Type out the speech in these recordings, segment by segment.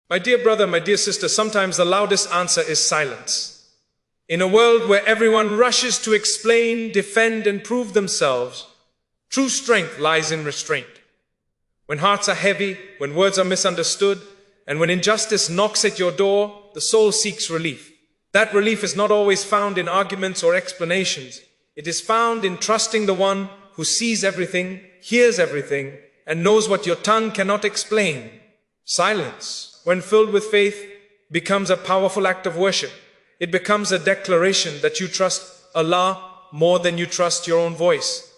My dear brother, my dear sister, sometimes the loudest answer is silence. In a world where everyone rushes to explain, defend, and prove themselves, true strength lies in restraint. When hearts are heavy, when words are misunderstood, and when injustice knocks at your door, the soul seeks relief. That relief is not always found in arguments or explanations. It is found in trusting the one who sees everything, hears everything, and knows what your tongue cannot explain. Silence, when filled with faith, becomes a powerful act of worship. It becomes a declaration that you trust Allah more than you trust your own voice.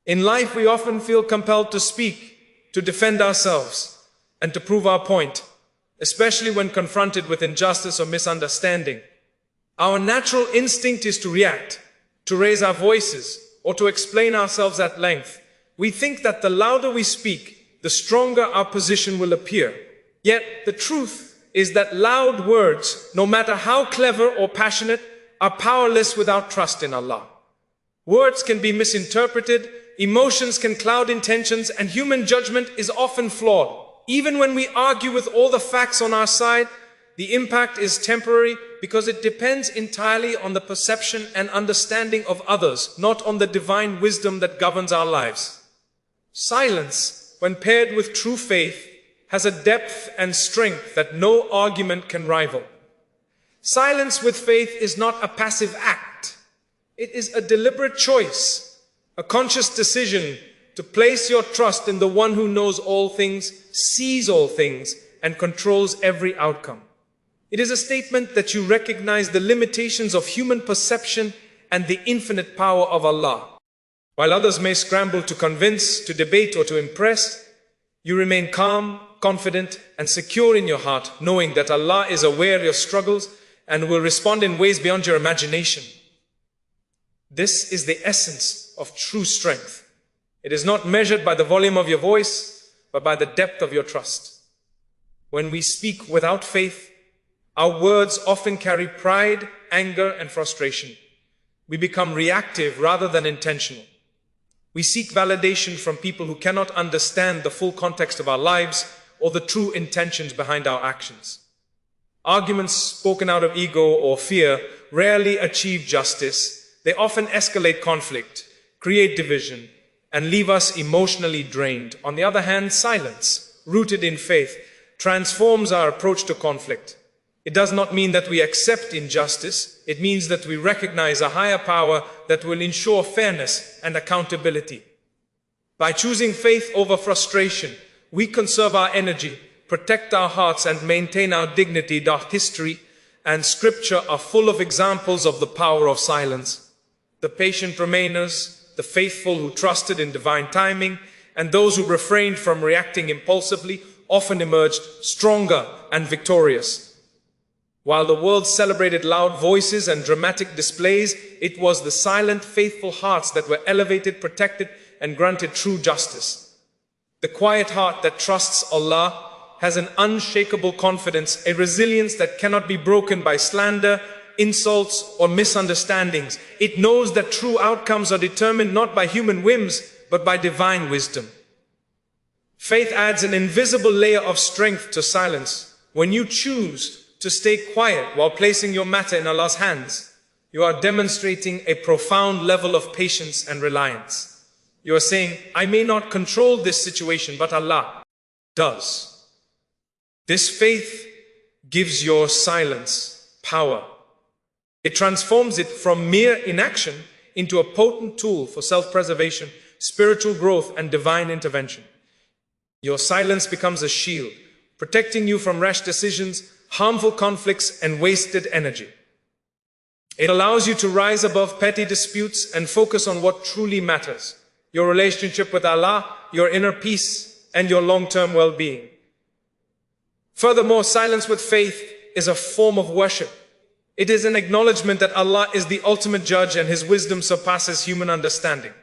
In life, we often feel compelled to speak, to defend ourselves, and to prove our point, especially when confronted with injustice or misunderstanding. Our natural instinct is to react, to raise our voices, or to explain ourselves at length. We think that the louder we speak, the stronger our position will appear. Yet the truth is that loud words, no matter how clever or passionate, are powerless without trust in Allah. Words can be misinterpreted, emotions can cloud intentions, and human judgment is often flawed. Even when we argue with all the facts on our side, the impact is temporary because it depends entirely on the perception and understanding of others, not on the divine wisdom that governs our lives. Silence, when paired with true faith, has a depth and strength that no argument can rival. Silence with faith is not a passive act. It is a deliberate choice, a conscious decision to place your trust in the one who knows all things, sees all things, and controls every outcome. It is a statement that you recognize the limitations of human perception and the infinite power of Allah. While others may scramble to convince, to debate, or to impress, you remain calm, confident, and secure in your heart, knowing that Allah is aware of your struggles and will respond in ways beyond your imagination. This is the essence of true strength. It is not measured by the volume of your voice, but by the depth of your trust. When we speak without faith, our words often carry pride, anger, and frustration. We become reactive rather than intentional. We seek validation from people who cannot understand the full context of our lives or the true intentions behind our actions. Arguments spoken out of ego or fear rarely achieve justice. They often escalate conflict, create division, and leave us emotionally drained. On the other hand, silence, rooted in faith, transforms our approach to conflict. It does not mean that we accept injustice. It means that we recognize a higher power that will ensure fairness and accountability. By choosing faith over frustration, we conserve our energy, protect our hearts, and maintain our dignity. Our history and scripture are full of examples of the power of silence. The patient remainers, the faithful who trusted in divine timing, and those who refrained from reacting impulsively often emerged stronger and victorious. While the world celebrated loud voices and dramatic displays, it was the silent, faithful hearts that were elevated, protected, and granted true justice. The quiet heart that trusts Allah has an unshakable confidence, a resilience that cannot be broken by slander, insults, or misunderstandings. It knows that true outcomes are determined not by human whims, but by divine wisdom. Faith adds an invisible layer of strength to silence. When you choose to stay quiet while placing your matter in Allah's hands, you are demonstrating a profound level of patience and reliance. You are saying, I may not control this situation, but Allah does. This faith gives your silence power. It transforms it from mere inaction into a potent tool for self-preservation, spiritual growth, and divine intervention. Your silence becomes a shield, protecting you from rash decisions, harmful conflicts, and wasted energy. It allows you to rise above petty disputes and focus on what truly matters: your relationship with Allah, your inner peace, and your long-term well-being. Furthermore, silence with faith is a form of worship. It is an acknowledgement that Allah is the ultimate judge and His wisdom surpasses human understanding.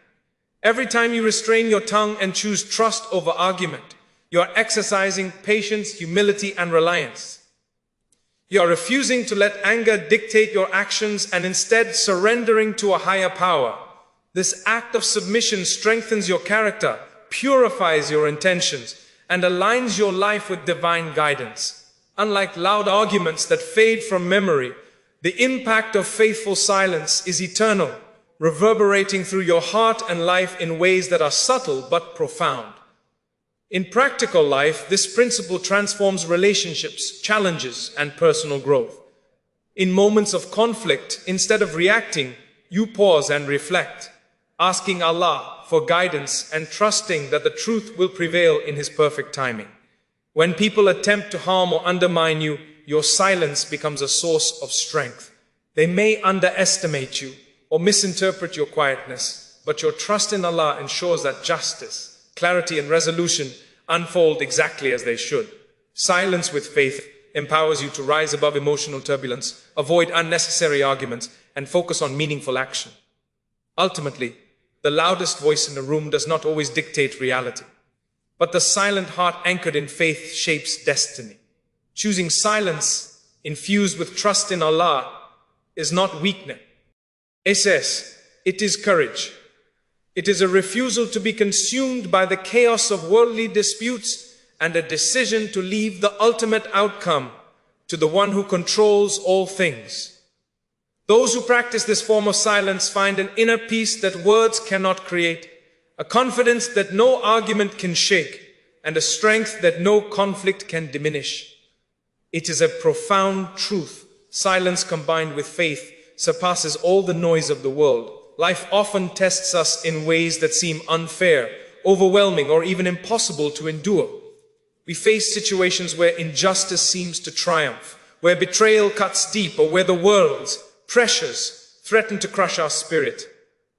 Every time you restrain your tongue and choose trust over argument, you are exercising patience, humility, and reliance. You are refusing to let anger dictate your actions and instead surrendering to a higher power. This act of submission strengthens your character, purifies your intentions, and aligns your life with divine guidance. Unlike loud arguments that fade from memory, the impact of faithful silence is eternal, reverberating through your heart and life in ways that are subtle but profound. In practical life, this principle transforms relationships, challenges, and personal growth. In moments of conflict, instead of reacting, you pause and reflect, asking Allah for guidance and trusting that the truth will prevail in His perfect timing. When people attempt to harm or undermine you, your silence becomes a source of strength. They may underestimate you or misinterpret your quietness, but your trust in Allah ensures that justice, clarity, and resolution unfold exactly as they should. Silence with faith empowers you to rise above emotional turbulence, avoid unnecessary arguments, and focus on meaningful action. Ultimately, the loudest voice in a room does not always dictate reality, but the silent heart anchored in faith shapes destiny. Choosing silence, infused with trust in Allah, is not weakness. It is courage. It is a refusal to be consumed by the chaos of worldly disputes and a decision to leave the ultimate outcome to the one who controls all things. Those who practice this form of silence find an inner peace that words cannot create, a confidence that no argument can shake, and a strength that no conflict can diminish. It is a profound truth. Silence combined with faith surpasses all the noise of the world. Life often tests us in ways that seem unfair, overwhelming, or even impossible to endure. We face situations where injustice seems to triumph, where betrayal cuts deep, or where the world's pressures threaten to crush our spirit.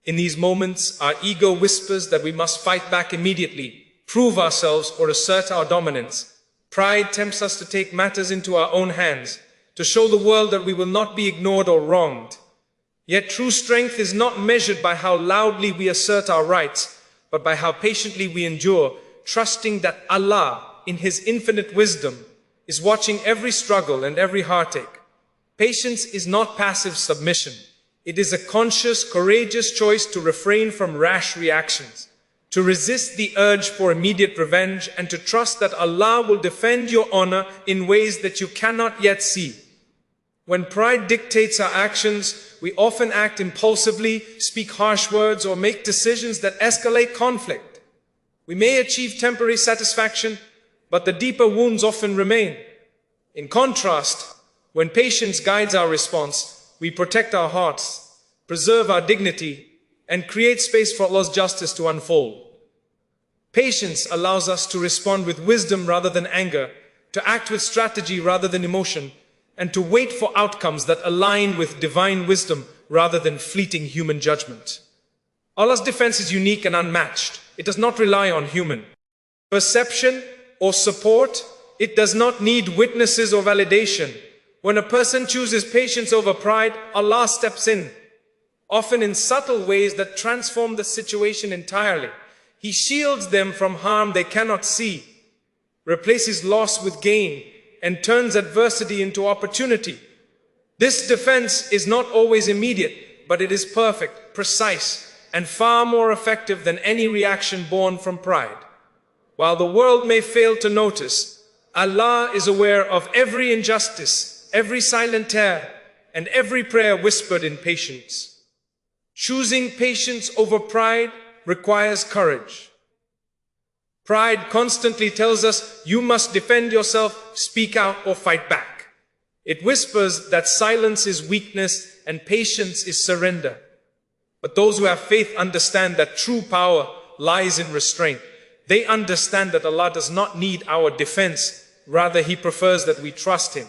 In these moments, our ego whispers that we must fight back immediately, prove ourselves, or assert our dominance. Pride tempts us to take matters into our own hands, to show the world that we will not be ignored or wronged. Yet true strength is not measured by how loudly we assert our rights, but by how patiently we endure, trusting that Allah, in His infinite wisdom, is watching every struggle and every heartache. Patience is not passive submission. It is a conscious, courageous choice to refrain from rash reactions, to resist the urge for immediate revenge, and to trust that Allah will defend your honor in ways that you cannot yet see. When pride dictates our actions, we often act impulsively, speak harsh words, or make decisions that escalate conflict. We may achieve temporary satisfaction, but the deeper wounds often remain. In contrast, when patience guides our response, we protect our hearts, preserve our dignity, and create space for Allah's justice to unfold. Patience allows us to respond with wisdom rather than anger, to act with strategy rather than emotion, and to wait for outcomes that align with divine wisdom rather than fleeting human judgment. Allah's defense is unique and unmatched. It does not rely on human perception or support. It does not need witnesses or validation. When a person chooses patience over pride, Allah steps in, often in subtle ways that transform the situation entirely. He shields them from harm they cannot see, replaces loss with gain, and turns adversity into opportunity. This defense is not always immediate, but it is perfect, precise, and far more effective than any reaction born from pride. While the world may fail to notice, Allah is aware of every injustice, every silent tear, and every prayer whispered in patience. Choosing patience over pride requires courage. Pride constantly tells us you must defend yourself, speak out, or fight back. It whispers that silence is weakness and patience is surrender. But those who have faith understand that true power lies in restraint. They understand that Allah does not need our defense. Rather, He prefers that we trust Him,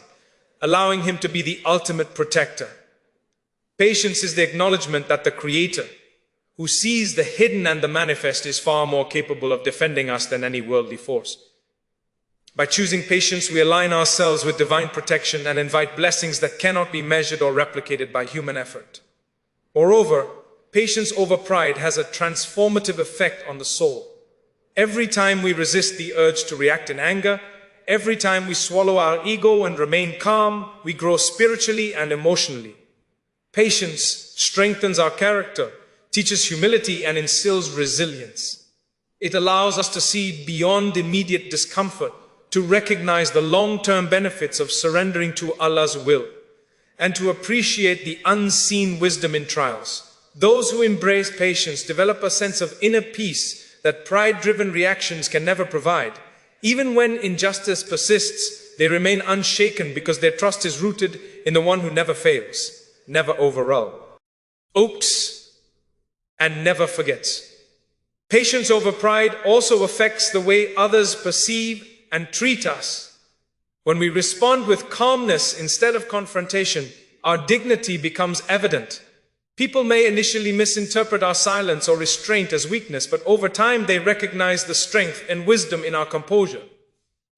allowing Him to be the ultimate protector. Patience is the acknowledgement that the Creator, who sees the hidden and the manifest, is far more capable of defending us than any worldly force. By choosing patience, we align ourselves with divine protection and invite blessings that cannot be measured or replicated by human effort. Moreover, patience over pride has a transformative effect on the soul. Every time we resist the urge to react in anger, every time we swallow our ego and remain calm, we grow spiritually and emotionally. Patience strengthens our character, teaches humility, and instills resilience. It allows us to see beyond immediate discomfort, to recognize the long-term benefits of surrendering to Allah's will, and to appreciate the unseen wisdom in trials. Those who embrace patience develop a sense of inner peace that pride-driven reactions can never provide. Even when injustice persists, they remain unshaken because their trust is rooted in the one who never fails, never overlooks, and never forgets. Patience over pride also affects the way others perceive and treat us. When we respond with calmness instead of confrontation, our dignity becomes evident. People may initially misinterpret our silence or restraint as weakness, but over time they recognize the strength and wisdom in our composure.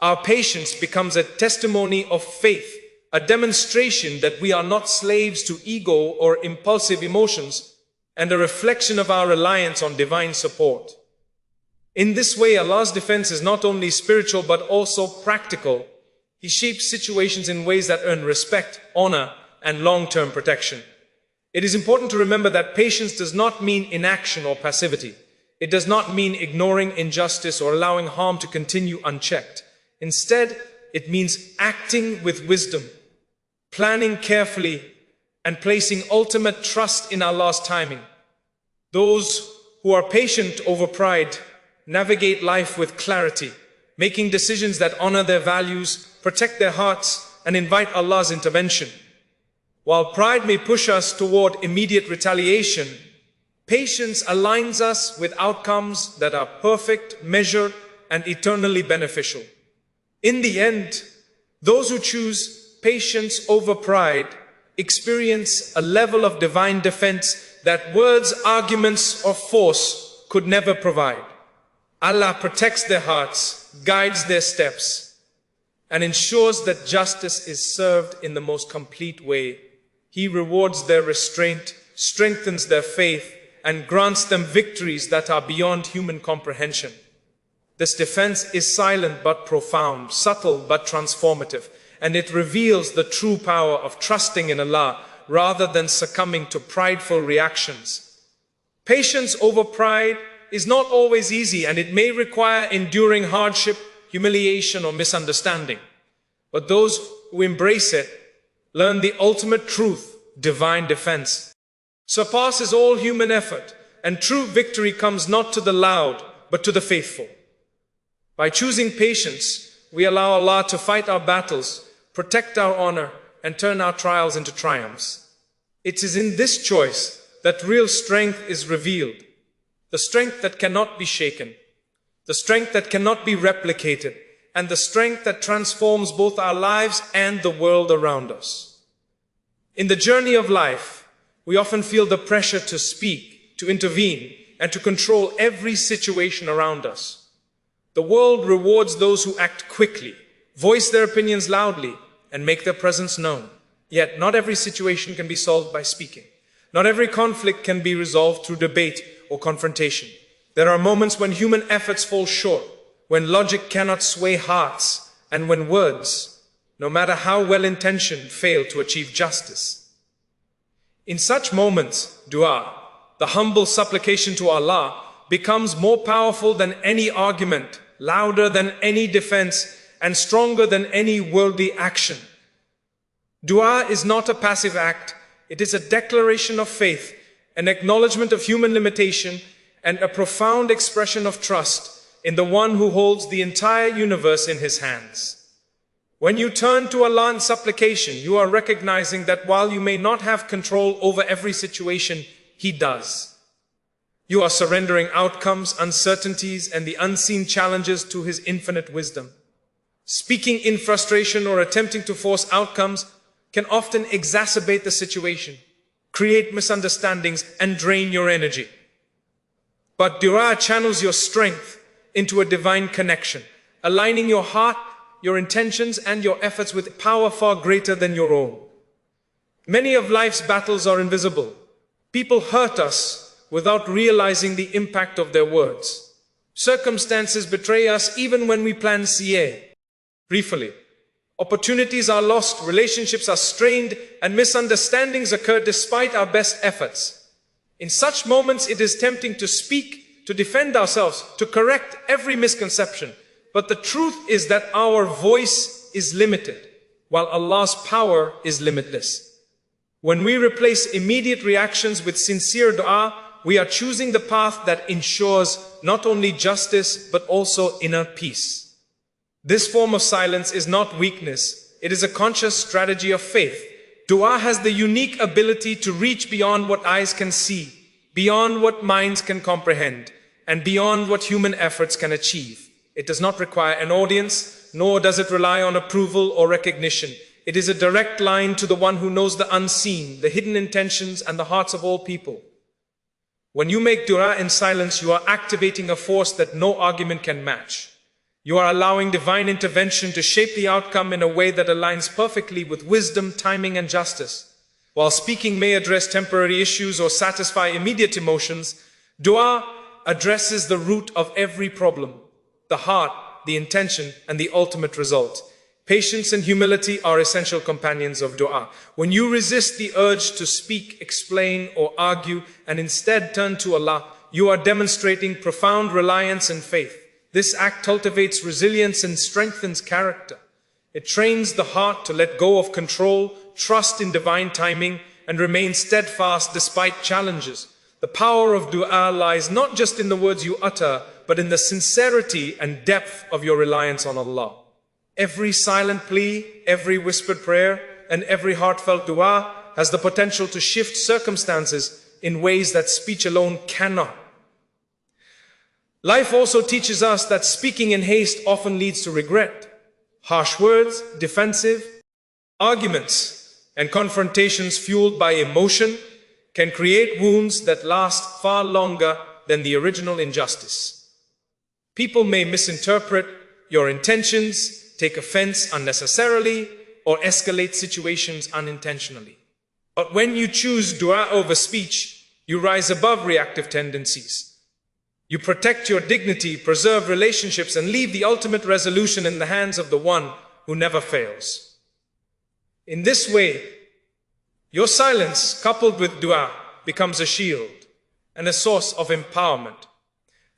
Our patience becomes a testimony of faith, a demonstration that we are not slaves to ego or impulsive emotions, and a reflection of our reliance on divine support. In this way, Allah's defense is not only spiritual but also practical. He shapes situations in ways that earn respect, honor, and long-term protection. It is important to remember that patience does not mean inaction or passivity. It does not mean ignoring injustice or allowing harm to continue unchecked. Instead, it means acting with wisdom, planning carefully, and placing ultimate trust in Allah's timing. Those who are patient over pride navigate life with clarity, making decisions that honor their values, protect their hearts, and invite Allah's intervention. While pride may push us toward immediate retaliation, patience aligns us with outcomes that are perfect, measured, and eternally beneficial. In the end, those who choose patience over pride experience a level of divine defense that words, arguments, or force could never provide. Allah protects their hearts, guides their steps, and ensures that justice is served in the most complete way. He rewards their restraint, strengthens their faith, and grants them victories that are beyond human comprehension. This defense is silent but profound, subtle but transformative, and it reveals the true power of trusting in Allah rather than succumbing to prideful reactions. Patience over pride is not always easy, and it may require enduring hardship, humiliation, or misunderstanding. But those who embrace it learn the ultimate truth: divine defense surpasses all human effort, and true victory comes not to the loud, but to the faithful. By choosing patience, we allow Allah to fight our battles, protect our honor, and turn our trials into triumphs. It is in this choice that real strength is revealed, the strength that cannot be shaken, the strength that cannot be replicated, and the strength that transforms both our lives and the world around us. In the journey of life, we often feel the pressure to speak, to intervene, and to control every situation around us. The world rewards those who act quickly, voice their opinions loudly, and make their presence known. Yet, not every situation can be solved by speaking. Not every conflict can be resolved through debate or confrontation. There are moments when human efforts fall short, when logic cannot sway hearts, and when words, no matter how well-intentioned, fail to achieve justice. In such moments, dua, the humble supplication to Allah, becomes more powerful than any argument, louder than any defense, and stronger than any worldly action. Dua is not a passive act. It is a declaration of faith, an acknowledgement of human limitation, and a profound expression of trust in the one who holds the entire universe in his hands. When you turn to Allah in supplication, you are recognizing that while you may not have control over every situation, He does. You are surrendering outcomes, uncertainties, and the unseen challenges to His infinite wisdom. Speaking in frustration or attempting to force outcomes can often exacerbate the situation, create misunderstandings, and drain your energy. But dua channels your strength into a divine connection, aligning your heart, your intentions, and your efforts with power far greater than your own. Many of life's battles are invisible. People hurt us without realizing the impact of their words. Circumstances betray us even when we plan CA. Briefly, opportunities are lost, relationships are strained, and misunderstandings occur despite our best efforts. In such moments, it is tempting to speak, to defend ourselves, to correct every misconception. But the truth is that our voice is limited, while Allah's power is limitless. When we replace immediate reactions with sincere dua, we are choosing the path that ensures not only justice, but also inner peace. This form of silence is not weakness, it is a conscious strategy of faith. Dua has the unique ability to reach beyond what eyes can see, beyond what minds can comprehend, and beyond what human efforts can achieve. It does not require an audience, nor does it rely on approval or recognition. It is a direct line to the one who knows the unseen, the hidden intentions, and the hearts of all people. When you make dua in silence, you are activating a force that no argument can match. You are allowing divine intervention to shape the outcome in a way that aligns perfectly with wisdom, timing, and justice. While speaking may address temporary issues or satisfy immediate emotions, dua addresses the root of every problem, the heart, the intention, and the ultimate result. Patience and humility are essential companions of dua. When you resist the urge to speak, explain, or argue, and instead turn to Allah, you are demonstrating profound reliance and faith. This act cultivates resilience and strengthens character. It trains the heart to let go of control, trust in divine timing, and remain steadfast despite challenges. The power of dua lies not just in the words you utter, but in the sincerity and depth of your reliance on Allah. Every silent plea, every whispered prayer, and every heartfelt dua has the potential to shift circumstances in ways that speech alone cannot. Life also teaches us that speaking in haste often leads to regret. Harsh words, defensive arguments, and confrontations fueled by emotion can create wounds that last far longer than the original injustice. People may misinterpret your intentions, take offense unnecessarily, or escalate situations unintentionally. But when you choose dua over speech, you rise above reactive tendencies. You protect your dignity, preserve relationships, and leave the ultimate resolution in the hands of the one who never fails. In this way, your silence, coupled with dua, becomes a shield and a source of empowerment.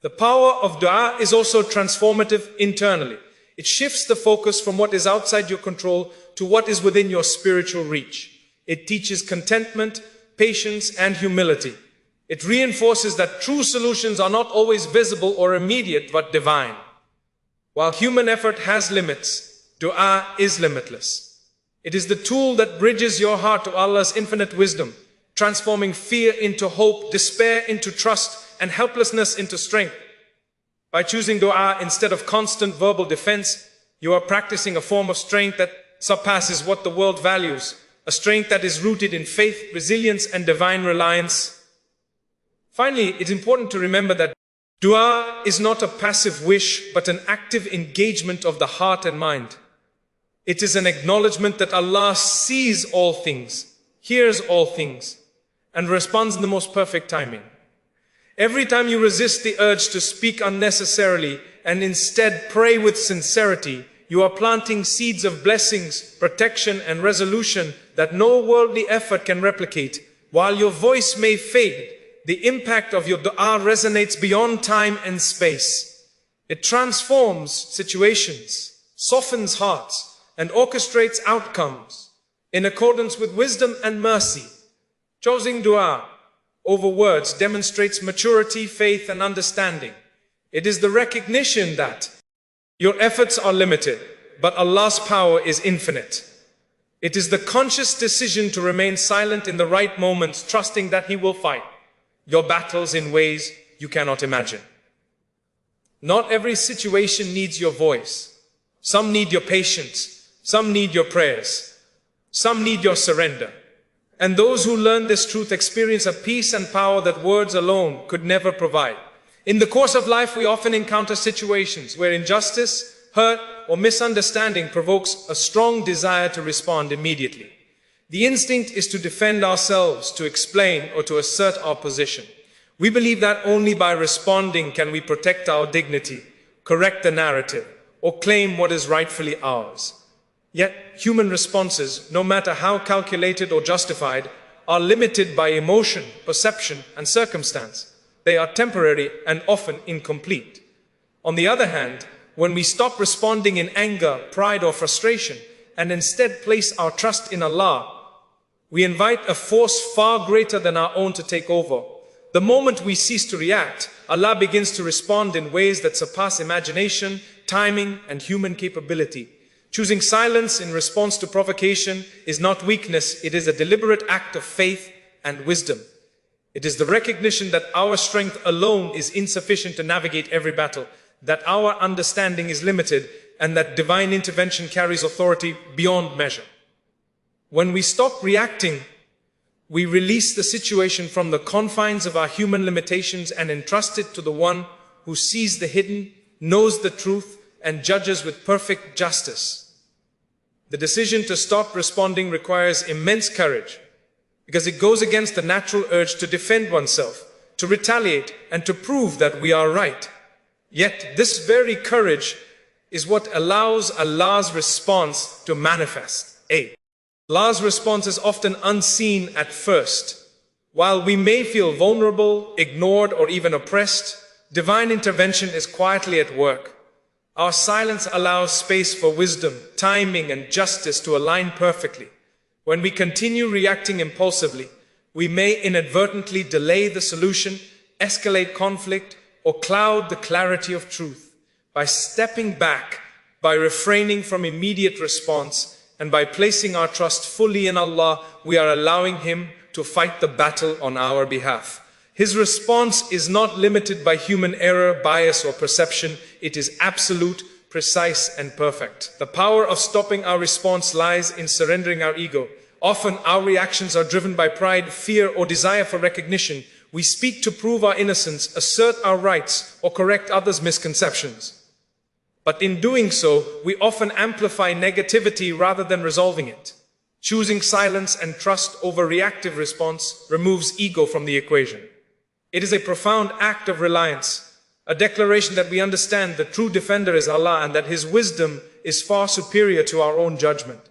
The power of dua is also transformative internally. It shifts the focus from what is outside your control to what is within your spiritual reach. It teaches contentment, patience, and humility. It reinforces that true solutions are not always visible or immediate, but divine. While human effort has limits, dua is limitless. It is the tool that bridges your heart to Allah's infinite wisdom, transforming fear into hope, despair into trust, and helplessness into strength. By choosing dua instead of constant verbal defense, you are practicing a form of strength that surpasses what the world values, a strength that is rooted in faith, resilience, and divine reliance. Finally, it's important to remember that dua is not a passive wish, but an active engagement of the heart and mind. It is an acknowledgement that Allah sees all things, hears all things, and responds in the most perfect timing. Every time you resist the urge to speak unnecessarily and instead pray with sincerity, you are planting seeds of blessings, protection, and resolution that no worldly effort can replicate. While your voice may fade, the impact of your dua resonates beyond time and space. It transforms situations, softens hearts, and orchestrates outcomes in accordance with wisdom and mercy. Choosing dua over words demonstrates maturity, faith, and understanding. It is the recognition that your efforts are limited, but Allah's power is infinite. It is the conscious decision to remain silent in the right moments, trusting that He will fight your battles in ways you cannot imagine. Not every situation needs your voice. Some need your patience. Some need your prayers. Some need your surrender. And those who learn this truth experience a peace and power that words alone could never provide. In the course of life, we often encounter situations where injustice, hurt, or misunderstanding provokes a strong desire to respond immediately. The instinct is to defend ourselves, to explain, or to assert our position. We believe that only by responding can we protect our dignity, correct the narrative, or claim what is rightfully ours. Yet, human responses, no matter how calculated or justified, are limited by emotion, perception, and circumstance. They are temporary and often incomplete. On the other hand, when we stop responding in anger, pride, or frustration, and instead place our trust in Allah, we invite a force far greater than our own to take over. The moment we cease to react, Allah begins to respond in ways that surpass imagination, timing, and human capability. Choosing silence in response to provocation is not weakness, it is a deliberate act of faith and wisdom. It is the recognition that our strength alone is insufficient to navigate every battle, that our understanding is limited, and that divine intervention carries authority beyond measure. When we stop reacting, we release the situation from the confines of our human limitations and entrust it to the one who sees the hidden, knows the truth, and judges with perfect justice. The decision to stop responding requires immense courage, because it goes against the natural urge to defend oneself, to retaliate, and to prove that we are right. Yet this very courage is what allows Allah's response to manifest. Allah's response is often unseen at first. While we may feel vulnerable, ignored, or even oppressed, divine intervention is quietly at work. Our silence allows space for wisdom, timing, and justice to align perfectly. When we continue reacting impulsively, we may inadvertently delay the solution, escalate conflict, or cloud the clarity of truth. By stepping back, by refraining from immediate response, and by placing our trust fully in Allah, we are allowing Him to fight the battle on our behalf. His response is not limited by human error, bias, or perception. It is absolute, precise, and perfect. The power of stopping our response lies in surrendering our ego. Often our reactions are driven by pride, fear, or desire for recognition. We speak to prove our innocence, assert our rights, or correct others' misconceptions. But in doing so, we often amplify negativity rather than resolving it. Choosing silence and trust over reactive response removes ego from the equation. It is a profound act of reliance, a declaration that we understand the true defender is Allah and that His wisdom is far superior to our own judgment.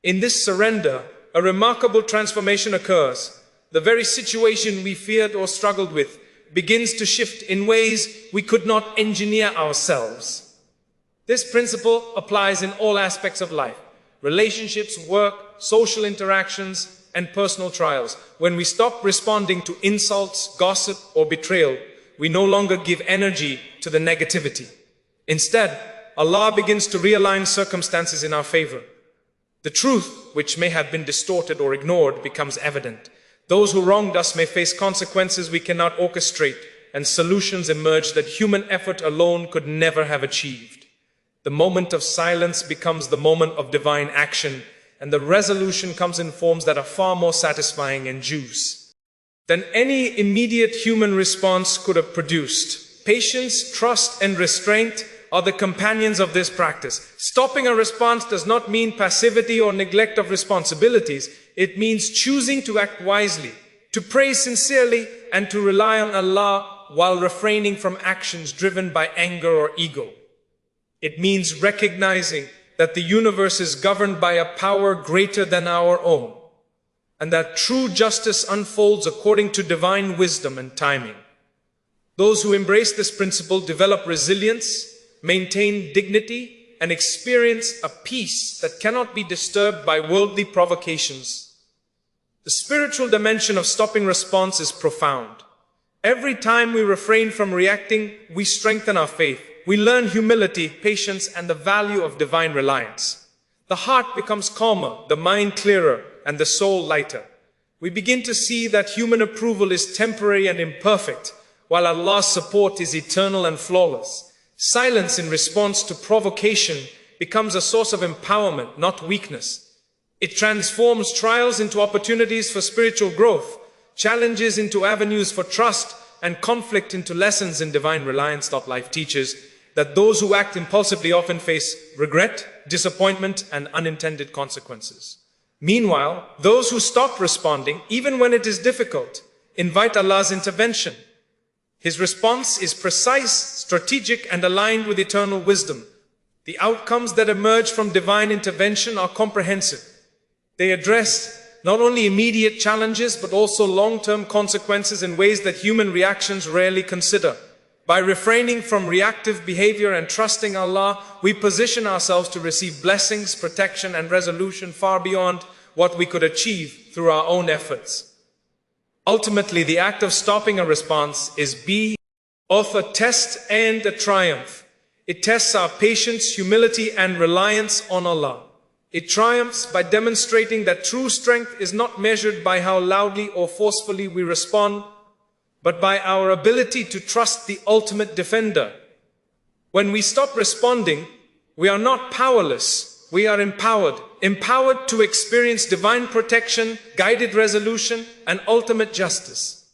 In this surrender, a remarkable transformation occurs. The very situation we feared or struggled with begins to shift in ways we could not engineer ourselves. This principle applies in all aspects of life: relationships, work, social interactions, and personal trials. When we stop responding to insults, gossip, or betrayal, we no longer give energy to the negativity. Instead, Allah begins to realign circumstances in our favor. The truth, which may have been distorted or ignored, becomes evident. Those who wronged us may face consequences we cannot orchestrate, and solutions emerge that human effort alone could never have achieved. The moment of silence becomes the moment of divine action, and the resolution comes in forms that are far more satisfying and just than any immediate human response could have produced. Patience, trust, and restraint are the companions of this practice. Stopping a response does not mean passivity or neglect of responsibilities. It means choosing to act wisely, to pray sincerely, and to rely on Allah while refraining from actions driven by anger or ego. It means recognizing that the universe is governed by a power greater than our own, and that true justice unfolds according to divine wisdom and timing. Those who embrace this principle develop resilience, maintain dignity, and experience a peace that cannot be disturbed by worldly provocations. The spiritual dimension of stopping response is profound. Every time we refrain from reacting, we strengthen our faith. We learn humility, patience, and the value of divine reliance. The heart becomes calmer, the mind clearer, and the soul lighter. We begin to see that human approval is temporary and imperfect, while Allah's support is eternal and flawless. Silence in response to provocation becomes a source of empowerment, not weakness. It transforms trials into opportunities for spiritual growth, challenges into avenues for trust, and conflict into lessons in divine reliance. Life teaches that those who act impulsively often face regret, disappointment, and unintended consequences. Meanwhile, those who stop responding, even when it is difficult, invite Allah's intervention. His response is precise, strategic, and aligned with eternal wisdom. The outcomes that emerge from divine intervention are comprehensive. They address not only immediate challenges, but also long-term consequences in ways that human reactions rarely consider. By refraining from reactive behavior and trusting Allah, we position ourselves to receive blessings, protection, and resolution far beyond what we could achieve through our own efforts. Ultimately, the act of stopping a response is both a test and a triumph. It tests our patience, humility, and reliance on Allah. It triumphs by demonstrating that true strength is not measured by how loudly or forcefully we respond, but by our ability to trust the ultimate defender. When we stop responding, we are not powerless, we are empowered. Empowered to experience divine protection, guided resolution, and ultimate justice.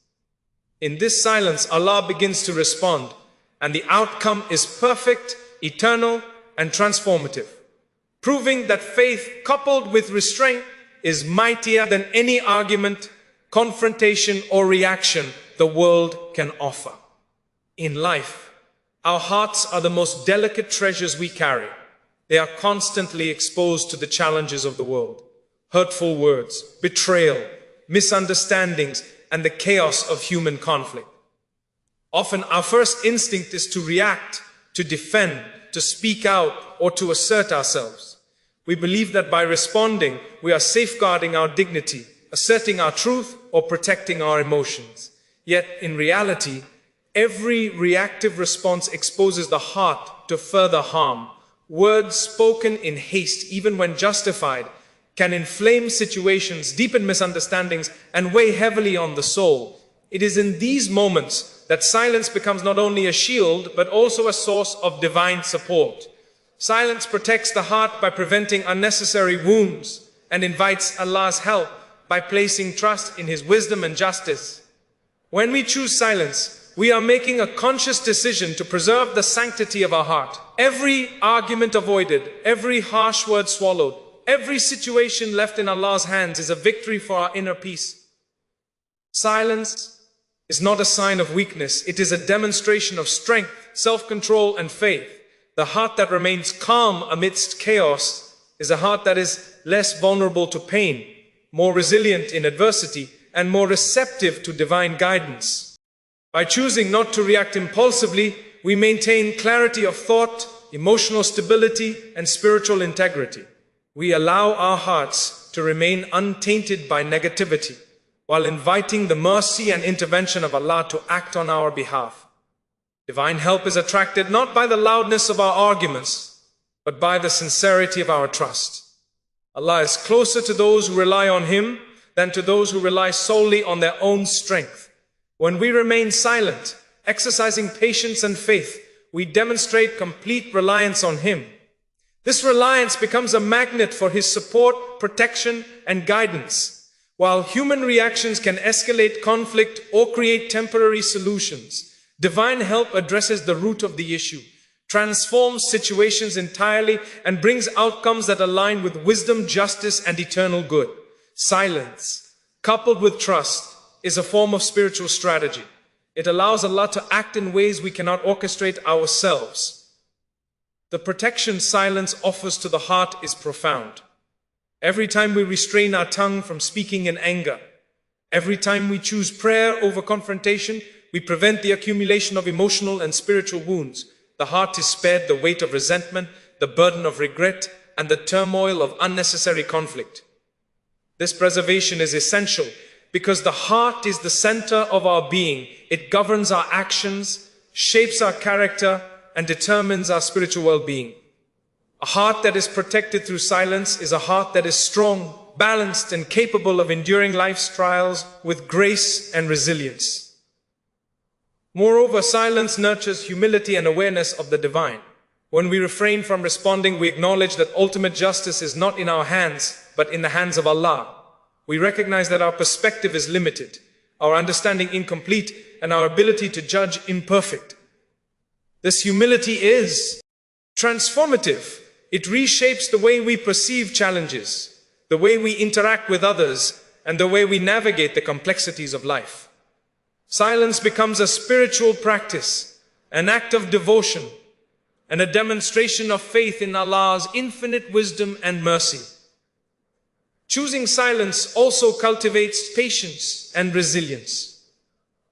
In this silence, Allah begins to respond, and the outcome is perfect, eternal, and transformative, proving that faith coupled with restraint is mightier than any argument, confrontation, or reaction the world can offer. In life, our hearts are the most delicate treasures we carry. They are constantly exposed to the challenges of the world. Hurtful words, betrayal, misunderstandings, and the chaos of human conflict. Often our first instinct is to react, to defend, to speak out, or to assert ourselves. We believe that by responding, we are safeguarding our dignity, asserting our truth, or protecting our emotions. Yet, in reality, every reactive response exposes the heart to further harm. Words spoken in haste, even when justified, can inflame situations, deepen misunderstandings, and weigh heavily on the soul. It is in these moments that silence becomes not only a shield, but also a source of divine support. Silence protects the heart by preventing unnecessary wounds and invites Allah's help by placing trust in His wisdom and justice. When we choose silence, we are making a conscious decision to preserve the sanctity of our heart. Every argument avoided, every harsh word swallowed, every situation left in Allah's hands is a victory for our inner peace. Silence is not a sign of weakness. It is a demonstration of strength, self-control, and faith. The heart that remains calm amidst chaos is a heart that is less vulnerable to pain, more resilient in adversity, and more receptive to divine guidance. By choosing not to react impulsively, we maintain clarity of thought, emotional stability, and spiritual integrity. We allow our hearts to remain untainted by negativity, while inviting the mercy and intervention of Allah to act on our behalf. Divine help is attracted not by the loudness of our arguments, but by the sincerity of our trust. Allah is closer to those who rely on Him than to those who rely solely on their own strength. When we remain silent, exercising patience and faith, we demonstrate complete reliance on Him. This reliance becomes a magnet for His support, protection, and guidance. While human reactions can escalate conflict or create temporary solutions, divine help addresses the root of the issue, transforms situations entirely, and brings outcomes that align with wisdom, justice, and eternal good. Silence, coupled with trust, is a form of spiritual strategy. It allows Allah to act in ways we cannot orchestrate ourselves. The protection silence offers to the heart is profound. Every time we restrain our tongue from speaking in anger, every time we choose prayer over confrontation, we prevent the accumulation of emotional and spiritual wounds. The heart is spared the weight of resentment, the burden of regret, and the turmoil of unnecessary conflict. This preservation is essential because the heart is the center of our being. It governs our actions, shapes our character, and determines our spiritual well-being. A heart that is protected through silence is a heart that is strong, balanced, and capable of enduring life's trials with grace and resilience. Moreover, silence nurtures humility and awareness of the divine. When we refrain from responding, we acknowledge that ultimate justice is not in our hands, but in the hands of Allah. We recognize that our perspective is limited, our understanding incomplete, and our ability to judge imperfect. This humility is transformative. It reshapes the way we perceive challenges, the way we interact with others, and the way we navigate the complexities of life. Silence becomes a spiritual practice, an act of devotion, and a demonstration of faith in Allah's infinite wisdom and mercy. Choosing silence also cultivates patience and resilience.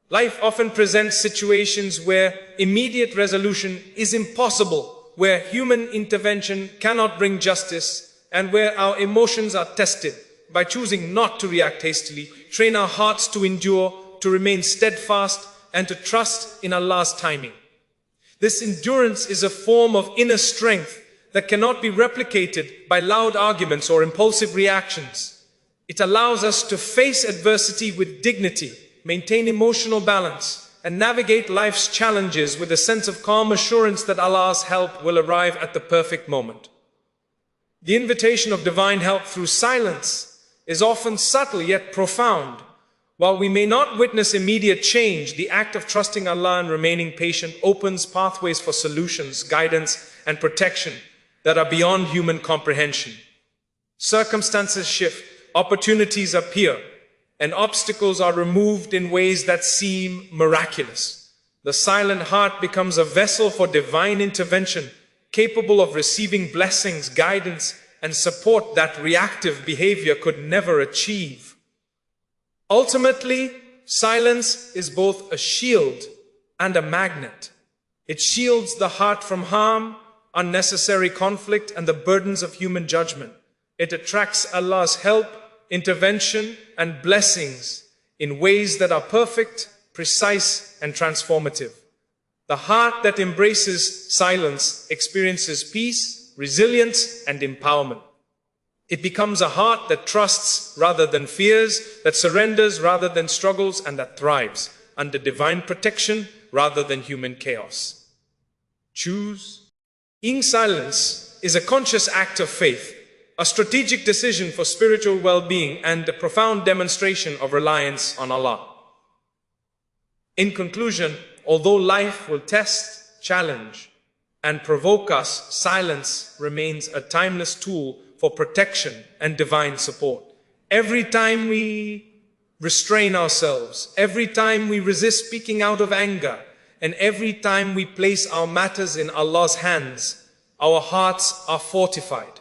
Life often presents situations where immediate resolution is impossible, where human intervention cannot bring justice, and where our emotions are tested. By choosing not to react hastily, train our hearts to endure, to remain steadfast, and to trust in Allah's timing. This endurance is a form of inner strength that cannot be replicated by loud arguments or impulsive reactions. It allows us to face adversity with dignity, maintain emotional balance, and navigate life's challenges with a sense of calm assurance that Allah's help will arrive at the perfect moment. The invitation of divine help through silence is often subtle yet profound. While we may not witness immediate change, the act of trusting Allah and remaining patient opens pathways for solutions, guidance, and protection that are beyond human comprehension. Circumstances shift, opportunities appear, and obstacles are removed in ways that seem miraculous. The silent heart becomes a vessel for divine intervention, capable of receiving blessings, guidance, and support that reactive behavior could never achieve. Ultimately, silence is both a shield and a magnet. It shields the heart from harm, unnecessary conflict, and the burdens of human judgment. It attracts Allah's help, intervention, and blessings in ways that are perfect, precise, and transformative. The heart that embraces silence experiences peace, resilience, and empowerment. It becomes a heart that trusts rather than fears, that surrenders rather than struggles, and that thrives under divine protection rather than human chaos. Choosing silence is a conscious act of faith, a strategic decision for spiritual well-being, and a profound demonstration of reliance on Allah. In conclusion, although life will test, challenge, and provoke us, silence remains a timeless tool for protection and divine support. Every time we restrain ourselves, every time we resist speaking out of anger, and every time we place our matters in Allah's hands, our hearts are fortified.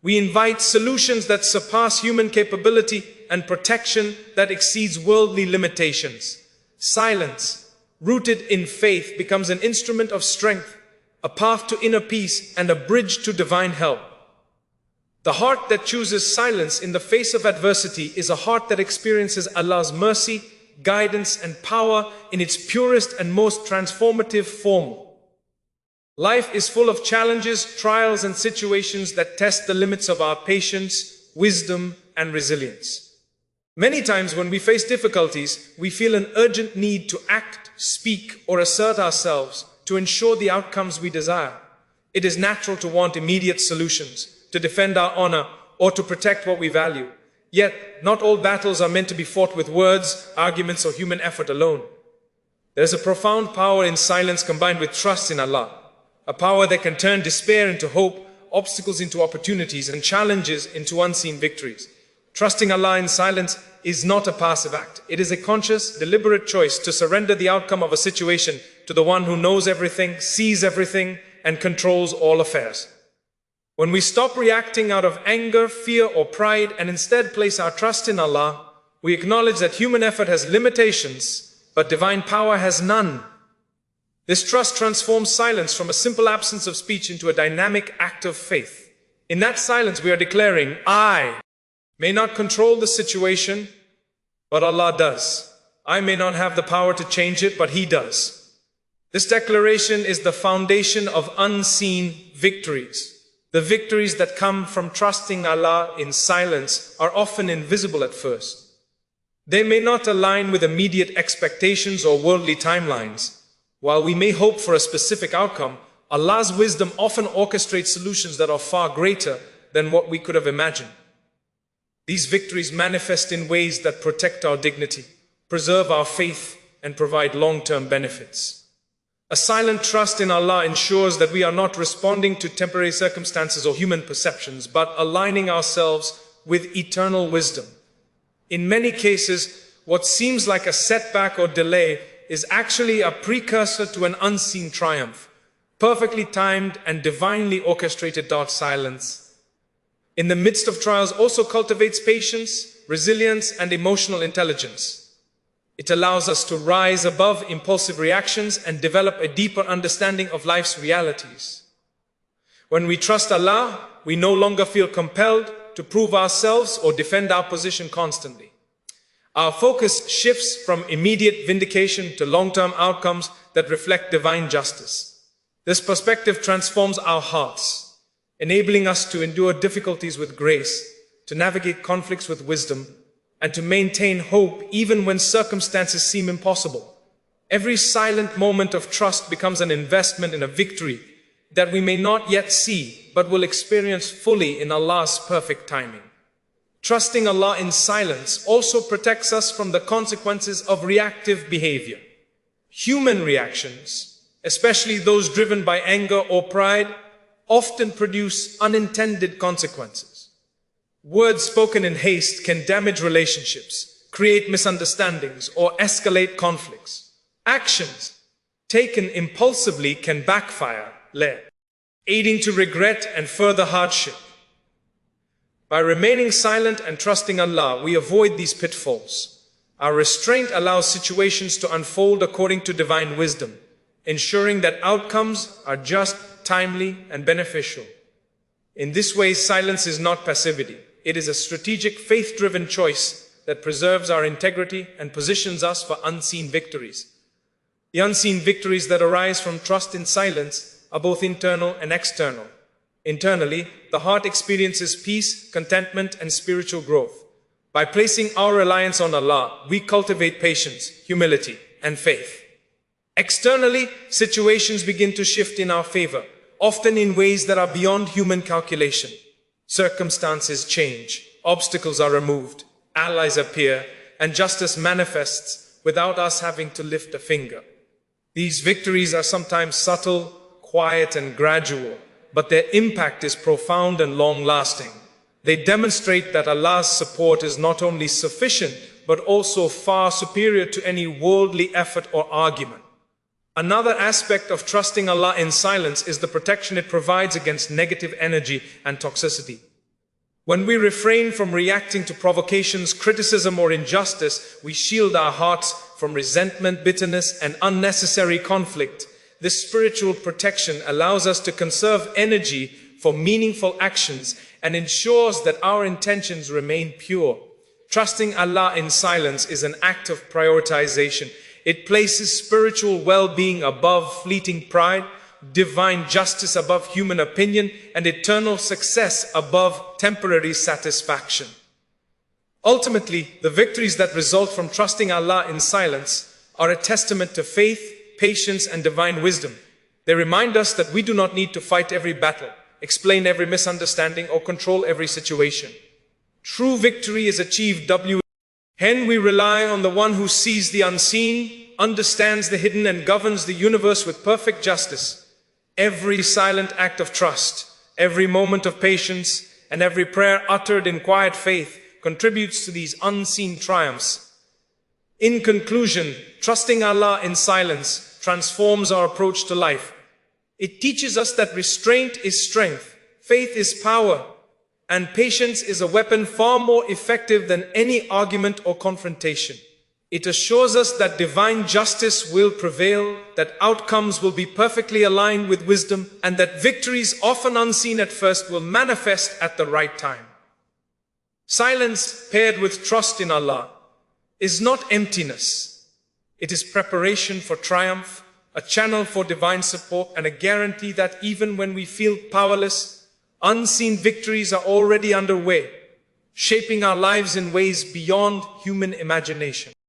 We invite solutions that surpass human capability and protection that exceeds worldly limitations. Silence, rooted in faith, becomes an instrument of strength, a path to inner peace, and a bridge to divine help. The heart that chooses silence in the face of adversity is a heart that experiences Allah's mercy, guidance, and power in its purest and most transformative form. Life is full of challenges, trials, and situations that test the limits of our patience, wisdom, and resilience. Many times when we face difficulties, we feel an urgent need to act, speak, or assert ourselves to ensure the outcomes we desire. It is natural to want immediate solutions, to defend our honor, or to protect what we value. Yet, not all battles are meant to be fought with words, arguments, or human effort alone. There is a profound power in silence combined with trust in Allah, a power that can turn despair into hope, obstacles into opportunities, and challenges into unseen victories. Trusting Allah in silence is not a passive act. It is a conscious, deliberate choice to surrender the outcome of a situation to the one who knows everything, sees everything, and controls all affairs. When we stop reacting out of anger, fear, or pride, and instead place our trust in Allah, we acknowledge that human effort has limitations, but divine power has none. This trust transforms silence from a simple absence of speech into a dynamic act of faith. In that silence, we are declaring, I may not control the situation, but Allah does. I may not have the power to change it, but He does. This declaration is the foundation of unseen victories. The victories that come from trusting Allah in silence are often invisible at first. They may not align with immediate expectations or worldly timelines. While we may hope for a specific outcome, Allah's wisdom often orchestrates solutions that are far greater than what we could have imagined. These victories manifest in ways that protect our dignity, preserve our faith, and provide long-term benefits. A silent trust in Allah ensures that we are not responding to temporary circumstances or human perceptions, but aligning ourselves with eternal wisdom. In many cases, what seems like a setback or delay is actually a precursor to an unseen triumph, perfectly timed and divinely orchestrated. Dark silence in the midst of trials also cultivates patience, resilience, and emotional intelligence. It allows us to rise above impulsive reactions and develop a deeper understanding of life's realities. When we trust Allah, we no longer feel compelled to prove ourselves or defend our position constantly. Our focus shifts from immediate vindication to long-term outcomes that reflect divine justice. This perspective transforms our hearts, enabling us to endure difficulties with grace, to navigate conflicts with wisdom, and to maintain hope even when circumstances seem impossible. Every silent moment of trust becomes an investment in a victory that we may not yet see, but will experience fully in Allah's perfect timing. Trusting Allah in silence also protects us from the consequences of reactive behavior. Human reactions, especially those driven by anger or pride, often produce unintended consequences. Words spoken in haste can damage relationships, create misunderstandings, or escalate conflicts. Actions taken impulsively can backfire, leading to regret and further hardship. By remaining silent and trusting Allah, we avoid these pitfalls. Our restraint allows situations to unfold according to divine wisdom, ensuring that outcomes are just, timely, and beneficial. In this way, silence is not passivity. It is a strategic, faith-driven choice that preserves our integrity and positions us for unseen victories. The unseen victories that arise from trust in silence are both internal and external. Internally, the heart experiences peace, contentment, and spiritual growth. By placing our reliance on Allah, we cultivate patience, humility, and faith. Externally, situations begin to shift in our favor, often in ways that are beyond human calculation. Circumstances change, obstacles are removed, allies appear, and justice manifests without us having to lift a finger. These victories are sometimes subtle, quiet, and gradual, but their impact is profound and long-lasting. They demonstrate that Allah's support is not only sufficient, but also far superior to any worldly effort or argument. Another aspect of trusting Allah in silence is the protection it provides against negative energy and toxicity. When we refrain from reacting to provocations, criticism, or injustice, we shield our hearts from resentment, bitterness, and unnecessary conflict. This spiritual protection allows us to conserve energy for meaningful actions and ensures that our intentions remain pure. Trusting Allah in silence is an act of prioritization. It places spiritual well-being above fleeting pride, divine justice above human opinion, and eternal success above temporary satisfaction. Ultimately, the victories that result from trusting Allah in silence are a testament to faith, patience, and divine wisdom. They remind us that we do not need to fight every battle, explain every misunderstanding, or control every situation. True victory is achieved when we rely on the one who sees the unseen, understands the hidden, and governs the universe with perfect justice. Every silent act of trust, every moment of patience, and every prayer uttered in quiet faith contributes to these unseen triumphs. In conclusion, trusting Allah in silence transforms our approach to life. It teaches us that restraint is strength, faith is power, and patience is a weapon far more effective than any argument or confrontation. It assures us that divine justice will prevail, that outcomes will be perfectly aligned with wisdom, and that victories often unseen at first will manifest at the right time. Silence paired with trust in Allah is not emptiness. It is preparation for triumph, a channel for divine support, and a guarantee that even when we feel powerless, unseen victories are already underway, shaping our lives in ways beyond human imagination.